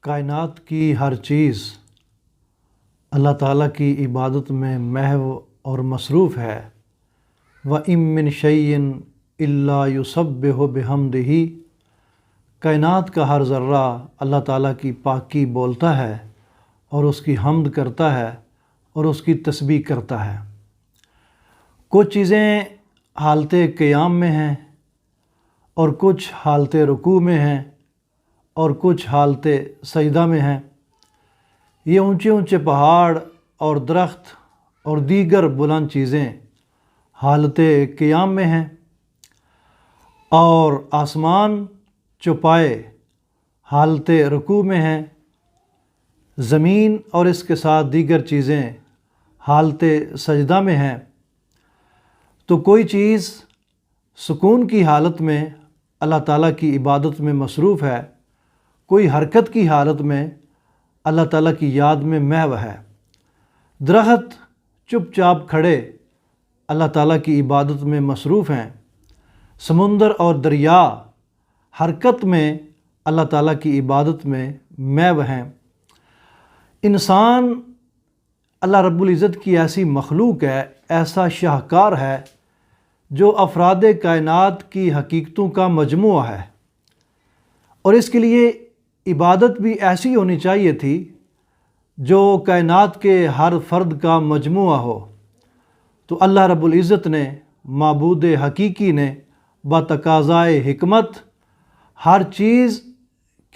کائنات کی ہر چیز اللہ تعالیٰ کی عبادت میں محو اور مصروف ہے۔ وَإِن مِّن شَيْءٍ إِلَّا يُسَبِّحُ بِحَمْدِهِ، کائنات کا ہر ذرہ اللہ تعالیٰ کی پاکی بولتا ہے اور اس کی حمد کرتا ہے اور اس کی تسبیح کرتا ہے۔ کچھ چیزیں حالت قیام میں ہیں اور کچھ حالت رکوع میں ہیں اور کچھ حالت سجدہ میں ہیں۔ یہ اونچے اونچے پہاڑ اور درخت اور دیگر بلند چیزیں حالت قیام میں ہیں، اور آسمان چوپائے حالت رکوع میں ہیں، زمین اور اس کے ساتھ دیگر چیزیں حالت سجدہ میں ہیں۔ تو کوئی چیز سکون کی حالت میں اللہ تعالیٰ کی عبادت میں مصروف ہے، کوئی حرکت کی حالت میں اللہ تعالیٰ کی یاد میں محو ہے۔ درخت چپ چاپ کھڑے اللہ تعالیٰ کی عبادت میں مصروف ہیں، سمندر اور دریا حرکت میں اللہ تعالیٰ کی عبادت میں محو ہیں۔ انسان اللہ رب العزت کی ایسی مخلوق ہے، ایسا شاہکار ہے جو افراد کائنات کی حقیقتوں کا مجموعہ ہے، اور اس کے لیے عبادت بھی ایسی ہونی چاہیے تھی جو کائنات کے ہر فرد کا مجموعہ ہو۔ تو اللہ رب العزت نے، معبود حقیقی نے بتقاضائے حکمت ہر چیز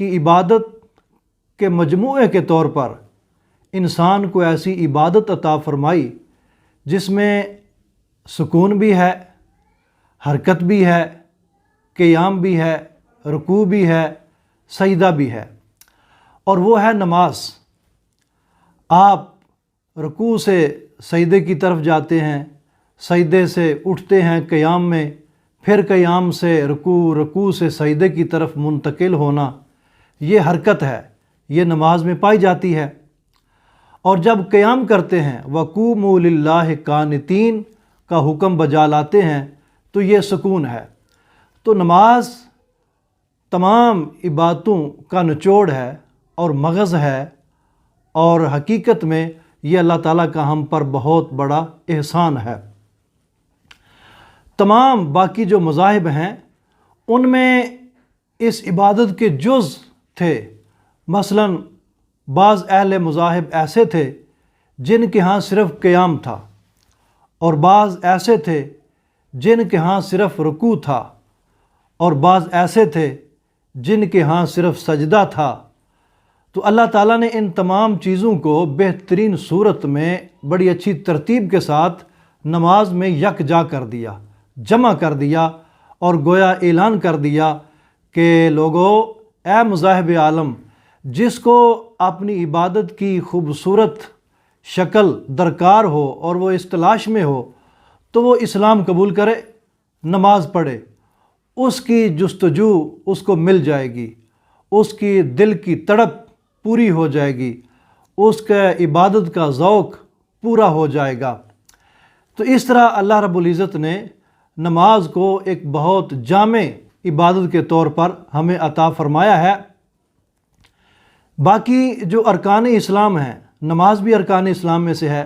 کی عبادت کے مجموعے کے طور پر انسان کو ایسی عبادت عطا فرمائی جس میں سکون بھی ہے، حرکت بھی ہے، قیام بھی ہے، رکوع بھی ہے، سجدہ بھی ہے، اور وہ ہے نماز۔ آپ رکوع سے سجدے کی طرف جاتے ہیں، سجدے سے اٹھتے ہیں قیام میں، پھر قیام سے رکوع، رکوع سے سجدے کی طرف منتقل ہونا، یہ حرکت ہے، یہ نماز میں پائی جاتی ہے۔ اور جب قیام کرتے ہیں وَقُومُوا لِلَّهِ قَانِتِينَ کا حکم بجا لاتے ہیں تو یہ سکون ہے۔ تو نماز تمام عبادتوں کا نچوڑ ہے اور مغز ہے، اور حقیقت میں یہ اللہ تعالیٰ کا ہم پر بہت بڑا احسان ہے۔ تمام باقی جو مذاہب ہیں ان میں اس عبادت کے جز تھے۔ مثلاً بعض اہل مذاہب ایسے تھے جن کے ہاں صرف قیام تھا، اور بعض ایسے تھے جن کے ہاں صرف رکوع تھا، اور بعض ایسے تھے جن کے ہاں صرف سجدہ تھا۔ تو اللہ تعالیٰ نے ان تمام چیزوں کو بہترین صورت میں بڑی اچھی ترتیب کے ساتھ نماز میں یکجا کر دیا، جمع کر دیا، اور گویا اعلان کر دیا کہ لوگو، اے مذاہب عالم، جس کو اپنی عبادت کی خوبصورت شکل درکار ہو اور وہ اس تلاش میں ہو تو وہ اسلام قبول کرے، نماز پڑھے، اس کی جستجو اس کو مل جائے گی، اس کی دل کی تڑپ پوری ہو جائے گی، اس کا عبادت کا ذوق پورا ہو جائے گا۔ تو اس طرح اللہ رب العزت نے نماز کو ایک بہت جامع عبادت کے طور پر ہمیں عطا فرمایا ہے۔ باقی جو ارکان اسلام ہیں، نماز بھی ارکان اسلام میں سے ہے۔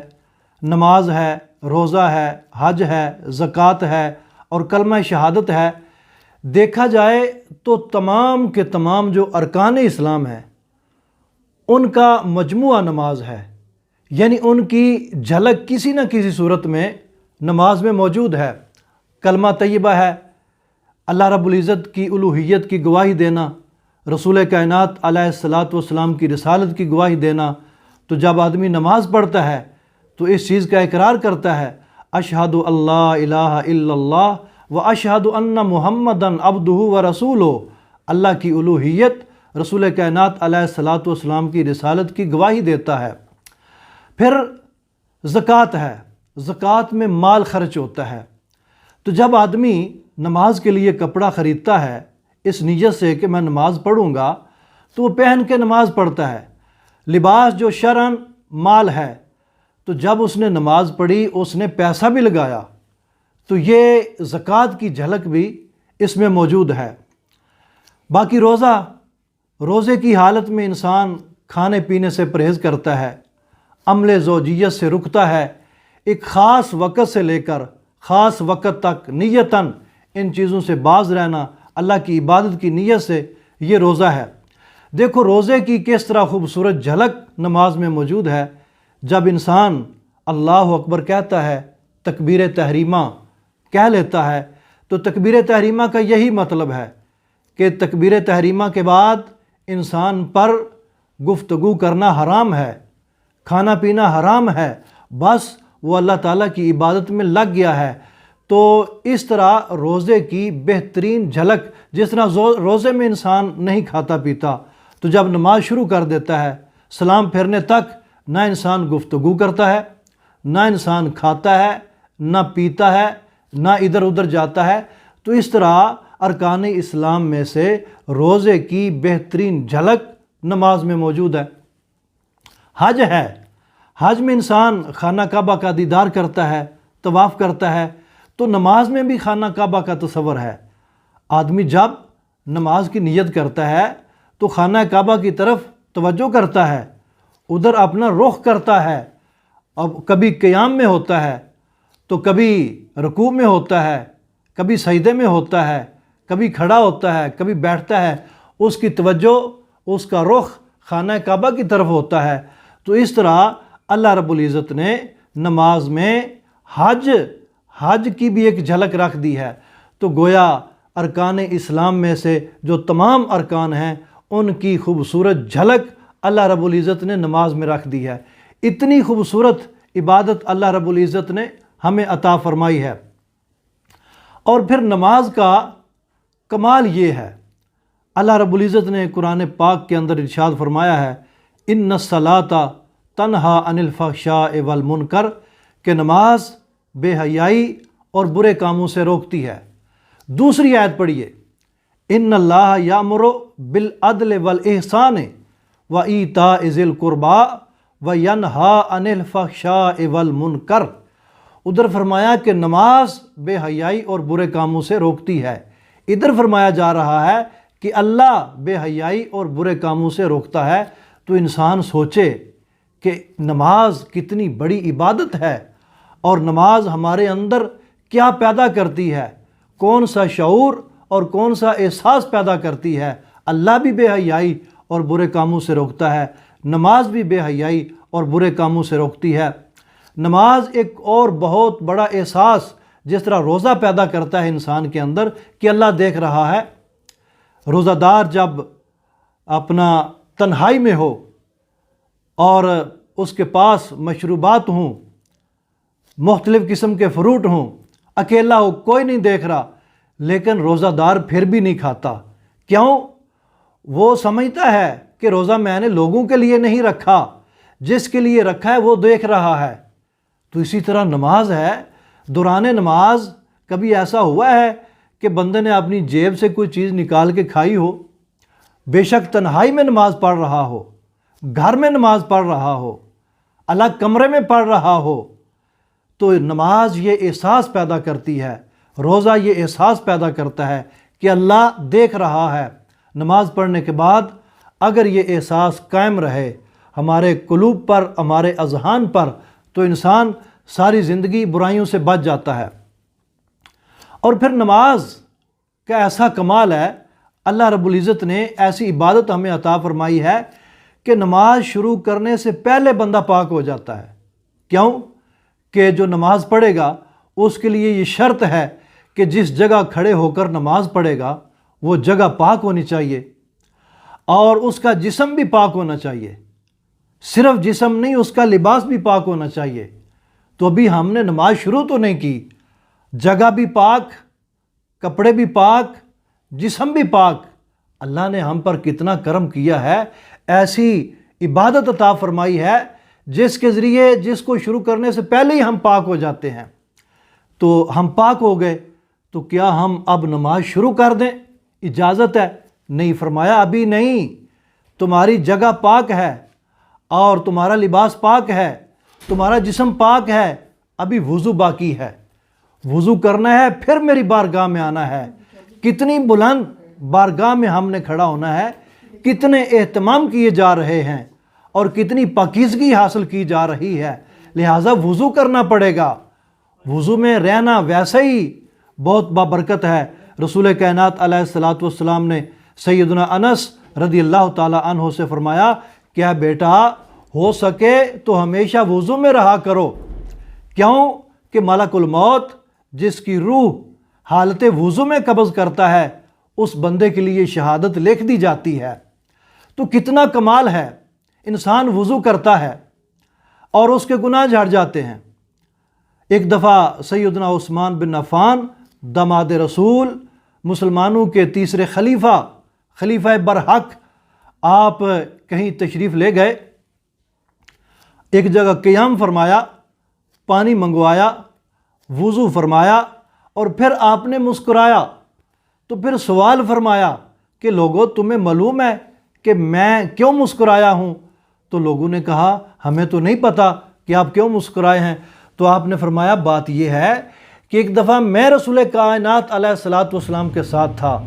نماز ہے، روزہ ہے، حج ہے، زکوٰۃ ہے اور کلمہ شہادت ہے۔ دیکھا جائے تو تمام کے تمام جو ارکان اسلام ہیں ان کا مجموعہ نماز ہے، یعنی ان کی جھلک کسی نہ کسی صورت میں نماز میں موجود ہے۔ کلمہ طیبہ ہے، اللہ رب العزت کی الوہیت کی گواہی دینا، رسول کائنات علیہ الصلاۃ والسلام کی رسالت کی گواہی دینا۔ تو جب آدمی نماز پڑھتا ہے تو اس چیز کا اقرار کرتا ہے، اشہد اللہ الہ الا اللہ و اشہد ان محمدً عبدہ و رسولہ، اللہ کی الوہیت، رسول کائنات علیہ الصلاۃ والسلام کی رسالت کی گواہی دیتا ہے۔ پھر زکوٰۃ ہے، زکوٰۃ میں مال خرچ ہوتا ہے۔ تو جب آدمی نماز کے لیے کپڑا خریدتا ہے اس نیت سے کہ میں نماز پڑھوں گا، تو وہ پہن کے نماز پڑھتا ہے۔ لباس جو شرعاً مال ہے، تو جب اس نے نماز پڑھی اس نے پیسہ بھی لگایا، تو یہ زکوٰۃ کی جھلک بھی اس میں موجود ہے۔ باقی روزہ روزے کی حالت میں انسان کھانے پینے سے پرہیز کرتا ہے، عمل زوجیت سے رکتا ہے، ایک خاص وقت سے لے کر خاص وقت تک نیتاً ان چیزوں سے باز رہنا، اللہ کی عبادت کی نیت سے، یہ روزہ ہے۔ دیکھو روزے کی کس طرح خوبصورت جھلک نماز میں موجود ہے۔ جب انسان اللہ اکبر کہتا ہے، تکبیر تحریمہ کہہ لیتا ہے، تو تکبیر تحریمہ کا یہی مطلب ہے کہ تکبیر تحریمہ کے بعد انسان پر گفتگو کرنا حرام ہے، کھانا پینا حرام ہے، بس وہ اللہ تعالیٰ کی عبادت میں لگ گیا ہے۔ تو اس طرح روزے کی بہترین جھلک، جس طرح روزے میں انسان نہیں کھاتا پیتا، تو جب نماز شروع کر دیتا ہے سلام پھیرنے تک نہ انسان گفتگو کرتا ہے، نہ انسان کھاتا ہے، نہ پیتا ہے، نہ ادھر ادھر جاتا ہے۔ تو اس طرح ارکان اسلام میں سے روزے کی بہترین جھلک نماز میں موجود ہے۔ حج ہے، حج میں انسان خانہ کعبہ کا دیدار کرتا ہے، طواف کرتا ہے، تو نماز میں بھی خانہ کعبہ کا تصور ہے۔ آدمی جب نماز کی نیت کرتا ہے تو خانہ کعبہ کی طرف توجہ کرتا ہے، ادھر اپنا رخ کرتا ہے، اب کبھی قیام میں ہوتا ہے، تو کبھی رکوع میں ہوتا ہے، کبھی سجدے میں ہوتا ہے، کبھی کھڑا ہوتا ہے، کبھی بیٹھتا ہے، اس کی توجہ، اس کا رخ خانہ کعبہ کی طرف ہوتا ہے۔ تو اس طرح اللہ رب العزت نے نماز میں حج کی بھی ایک جھلک رکھ دی ہے۔ تو گویا ارکان اسلام میں سے جو تمام ارکان ہیں ان کی خوبصورت جھلک اللہ رب العزت نے نماز میں رکھ دی ہے۔ اتنی خوبصورت عبادت اللہ رب العزت نے ہمیں عطا فرمائی ہے۔ اور پھر نماز کا کمال یہ ہے، اللہ رب العزت نے قرآن پاک کے اندر ارشاد فرمایا ہے، ان الصلاۃ تنہا عن الفحشاء والمنکر، کہ نماز بے حیائی اور برے کاموں سے روکتی ہے۔ دوسری آیت پڑھیے، ان اللہ یامر بالعدل والاحسان وایتاء ذی القربى وینہی عن الفحشاء والمنکر۔ ادھر فرمایا کہ نماز بے حیائی اور برے کاموں سے روکتی ہے، ادھر فرمایا جا رہا ہے کہ اللہ بے حیائی اور برے کاموں سے روکتا ہے۔ تو انسان سوچے کہ نماز کتنی بڑی عبادت ہے، اور نماز ہمارے اندر کیا پیدا کرتی ہے، کون سا شعور اور کون سا احساس پیدا کرتی ہے۔ اللہ بھی بے حیائی اور برے کاموں سے روکتا ہے، نماز بھی بے حیائی اور برے کاموں سے روکتی ہے۔ نماز ایک اور بہت بڑا احساس، جس طرح روزہ پیدا کرتا ہے انسان کے اندر کہ اللہ دیکھ رہا ہے۔ روزہ دار جب اپنا تنہائی میں ہو اور اس کے پاس مشروبات ہوں، مختلف قسم کے فروٹ ہوں، اکیلا ہو، کوئی نہیں دیکھ رہا، لیکن روزہ دار پھر بھی نہیں کھاتا۔ کیوں؟ وہ سمجھتا ہے کہ روزہ میں نے لوگوں کے لیے نہیں رکھا، جس کے لیے رکھا ہے وہ دیکھ رہا ہے۔ تو اسی طرح نماز ہے، دوران نماز کبھی ایسا ہوا ہے کہ بندے نے اپنی جیب سے کوئی چیز نکال کے کھائی ہو؟ بے شک تنہائی میں نماز پڑھ رہا ہو، گھر میں نماز پڑھ رہا ہو، الگ کمرے میں پڑھ رہا ہو، تو نماز یہ احساس پیدا کرتی ہے، روزہ یہ احساس پیدا کرتا ہے کہ اللہ دیکھ رہا ہے۔ نماز پڑھنے کے بعد اگر یہ احساس قائم رہے ہمارے قلوب پر، ہمارے اذہان پر، تو انسان ساری زندگی برائیوں سے بچ جاتا ہے۔ اور پھر نماز کا ایسا کمال ہے، اللہ رب العزت نے ایسی عبادت ہمیں عطا فرمائی ہے کہ نماز شروع کرنے سے پہلے بندہ پاک ہو جاتا ہے۔ کیوں؟ کہ جو نماز پڑھے گا اس کے لیے یہ شرط ہے کہ جس جگہ کھڑے ہو کر نماز پڑھے گا وہ جگہ پاک ہونی چاہیے، اور اس کا جسم بھی پاک ہونا چاہیے۔ صرف جسم نہیں، اس کا لباس بھی پاک ہونا چاہیے۔ تو ابھی ہم نے نماز شروع تو نہیں کی، جگہ بھی پاک، کپڑے بھی پاک، جسم بھی پاک۔ اللہ نے ہم پر کتنا کرم کیا ہے، ایسی عبادت عطا فرمائی ہے جس کے ذریعے، جس کو شروع کرنے سے پہلے ہی ہم پاک ہو جاتے ہیں۔ تو ہم پاک ہو گئے، تو کیا ہم اب نماز شروع کر دیں؟ اجازت ہے؟ نہیں، فرمایا ابھی نہیں، تمہاری جگہ پاک ہے اور تمہارا لباس پاک ہے، تمہارا جسم پاک ہے، ابھی وضو باقی ہے، وضو کرنا ہے، پھر میری بارگاہ میں آنا ہے۔ کتنی بلند بارگاہ میں ہم نے کھڑا ہونا ہے کتنے اہتمام کیے جا رہے ہیں اور کتنی پاکیزگی حاصل کی جا رہی ہے، لہٰذا وضو کرنا پڑے گا۔ وضو میں رہنا ویسے ہی بہت بابرکت ہے۔ رسول کائنات علیہ الصلاۃ والسلام نے سیدنا انس رضی اللہ تعالیٰ عنہ سے فرمایا، کیا بیٹا ہو سکے تو ہمیشہ وضو میں رہا کرو، کیوں کہ ملک الموت جس کی روح حالت وضو میں قبض کرتا ہے اس بندے کے لیے شہادت لکھ دی جاتی ہے۔ تو کتنا کمال ہے، انسان وضو کرتا ہے اور اس کے گناہ جھڑ جاتے ہیں۔ ایک دفعہ سیدنا عثمان بن عفان داماد رسول، مسلمانوں کے تیسرے خلیفہ برحق، آپ کہیں تشریف لے گئے، ایک جگہ قیام فرمایا، پانی منگوایا، وضو فرمایا اور پھر آپ نے مسکرایا، تو پھر سوال فرمایا کہ لوگوں تمہیں معلوم ہے کہ میں کیوں مسکرایا ہوں؟ تو لوگوں نے کہا ہمیں تو نہیں پتہ کہ آپ کیوں مسکرائے ہیں۔ تو آپ نے فرمایا بات یہ ہے کہ ایک دفعہ میں رسول کائنات علیہ الصلاۃ والسلام کے ساتھ تھا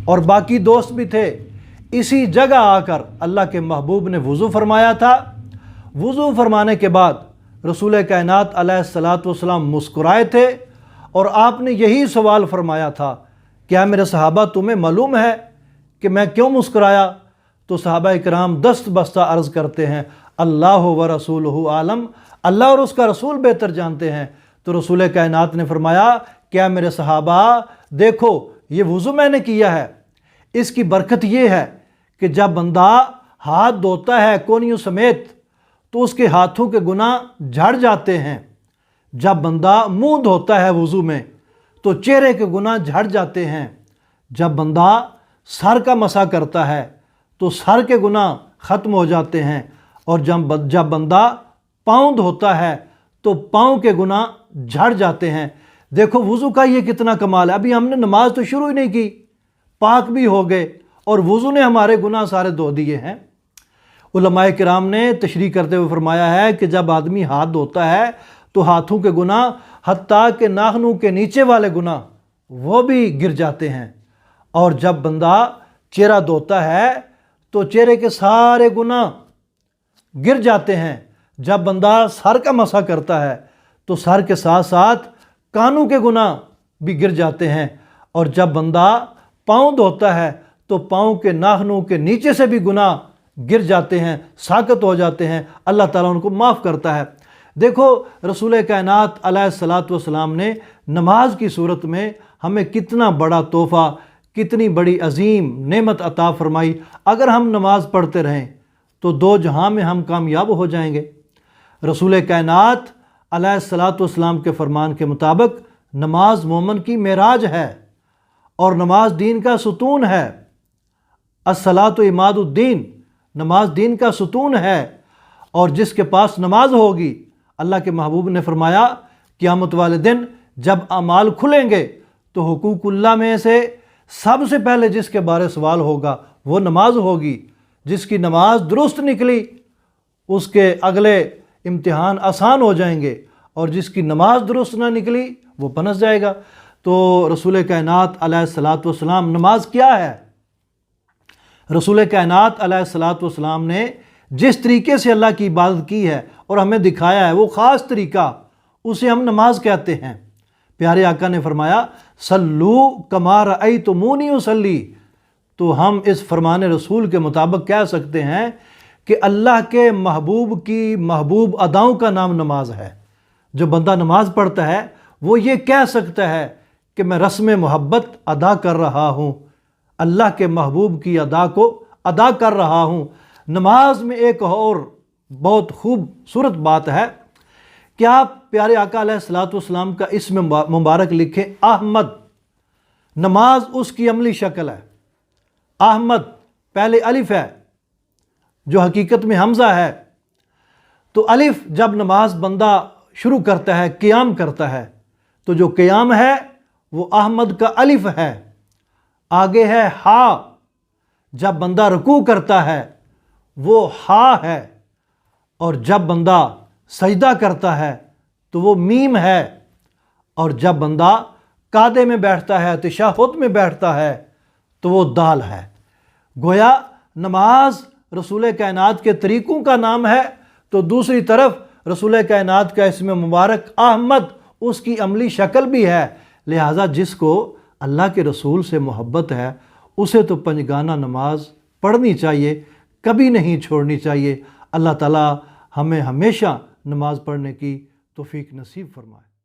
اور باقی دوست بھی تھے، اسی جگہ آ کر اللہ کے محبوب نے وضو فرمایا تھا۔ وضو فرمانے کے بعد رسول کائنات علیہ الصلاۃ والسلام مسکرائے تھے اور آپ نے یہی سوال فرمایا تھا، کیا میرے صحابہ تمہیں معلوم ہے کہ میں کیوں مسکرایا؟ تو صحابہ کرام دست بستہ عرض کرتے ہیں اللہ و رسولہ عالم، اللہ اور اس کا رسول بہتر جانتے ہیں۔ تو رسول کائنات نے فرمایا، کیا میرے صحابہ دیکھو یہ وضو میں نے کیا ہے، اس کی برکت یہ ہے کہ جب بندہ ہاتھ دھوتا ہے کونیوں سمیت تو اس کے ہاتھوں کے گناہ جھڑ جاتے ہیں، جب بندہ منہ دھوتا ہے وضو میں تو چہرے کے گناہ جھڑ جاتے ہیں، جب بندہ سر کا مسح کرتا ہے تو سر کے گناہ ختم ہو جاتے ہیں، اور جب بندہ پاؤں دھوتا ہے تو پاؤں کے گناہ جھڑ جاتے ہیں۔ دیکھو وضو کا یہ کتنا کمال ہے، ابھی ہم نے نماز تو شروع ہی نہیں کی، پاک بھی ہو گئے اور وضو نے ہمارے گناہ سارے دھو دیے ہیں۔ علماء کرام نے تشریح کرتے ہوئے فرمایا ہے کہ جب آدمی ہاتھ دھوتا ہے تو ہاتھوں کے گناہ حتیٰ کہ ناخنوں کے نیچے والے گناہ وہ بھی گر جاتے ہیں، اور جب بندہ چہرہ دھوتا ہے تو چہرے کے سارے گناہ گر جاتے ہیں، جب بندہ سر کا مسح کرتا ہے تو سر کے ساتھ ساتھ کانوں کے گناہ بھی گر جاتے ہیں، اور جب بندہ پاؤں دھوتا ہے تو پاؤں کے ناخنوں کے نیچے سے بھی گناہ گر جاتے ہیں، ساقط ہو جاتے ہیں، اللہ تعالیٰ ان کو معاف کرتا ہے۔ دیکھو رسول کائنات علیہ الصلاۃ والسلام نے نماز کی صورت میں ہمیں کتنا بڑا تحفہ، کتنی بڑی عظیم نعمت عطا فرمائی۔ اگر ہم نماز پڑھتے رہیں تو دو جہاں میں ہم کامیاب ہو جائیں گے۔ رسول کائنات علیہ الصلاۃ والسلام کے فرمان کے مطابق نماز مومن کی معراج ہے اور نماز دین کا ستون ہے۔ الصلاۃ عماد الدین، نماز دین کا ستون ہے، اور جس کے پاس نماز ہوگی، اللہ کے محبوب نے فرمایا قیامت والے دن جب اعمال کھلیں گے تو حقوق اللہ میں سے سب سے پہلے جس کے بارے سوال ہوگا وہ نماز ہوگی۔ جس کی نماز درست نکلی اس کے اگلے امتحان آسان ہو جائیں گے، اور جس کی نماز درست نہ نکلی وہ پنس جائے گا۔ تو رسول کائنات علیہ الصلاۃ والسلام، نماز کیا ہے؟ رسول کائنات علیہ الصلاۃ والسلام نے جس طریقے سے اللہ کی عبادت کی ہے اور ہمیں دکھایا ہے وہ خاص طریقہ، اسے ہم نماز کہتے ہیں۔ پیارے آقا نے فرمایا صلو کما رأیتمونی اصلی، تو ہم اس فرمان رسول کے مطابق کہہ سکتے ہیں کہ اللہ کے محبوب کی محبوب اداؤں کا نام نماز ہے۔ جو بندہ نماز پڑھتا ہے وہ یہ کہہ سکتا ہے کہ میں رسم محبت ادا کر رہا ہوں، اللہ کے محبوب کی ادا کو ادا کر رہا ہوں۔ نماز میں ایک اور بہت خوبصورت بات ہے کہ آپ پیارے آقا علیہ الصلاۃ والسلام کا اسم مبارک لکھیں احمد، نماز اس کی عملی شکل ہے۔ احمد پہلے الف ہے جو حقیقت میں حمزہ ہے، تو الف جب نماز بندہ شروع کرتا ہے، قیام کرتا ہے، تو جو قیام ہے وہ احمد کا الف ہے۔ آگے ہے ہا، جب بندہ رکوع کرتا ہے وہ ہا ہے، اور جب بندہ سجدہ کرتا ہے تو وہ میم ہے، اور جب بندہ قعدے میں بیٹھتا ہے، تشہد میں بیٹھتا ہے تو وہ دال ہے۔ گویا نماز رسول کائنات کے طریقوں کا نام ہے تو دوسری طرف رسول کائنات کا اسم مبارک احمد اس کی عملی شکل بھی ہے۔ لہٰذا جس کو اللہ کے رسول سے محبت ہے اسے تو پنجگانہ نماز پڑھنی چاہیے، کبھی نہیں چھوڑنی چاہیے۔ اللہ تعالی ہمیں ہمیشہ نماز پڑھنے کی توفیق نصیب فرمائے۔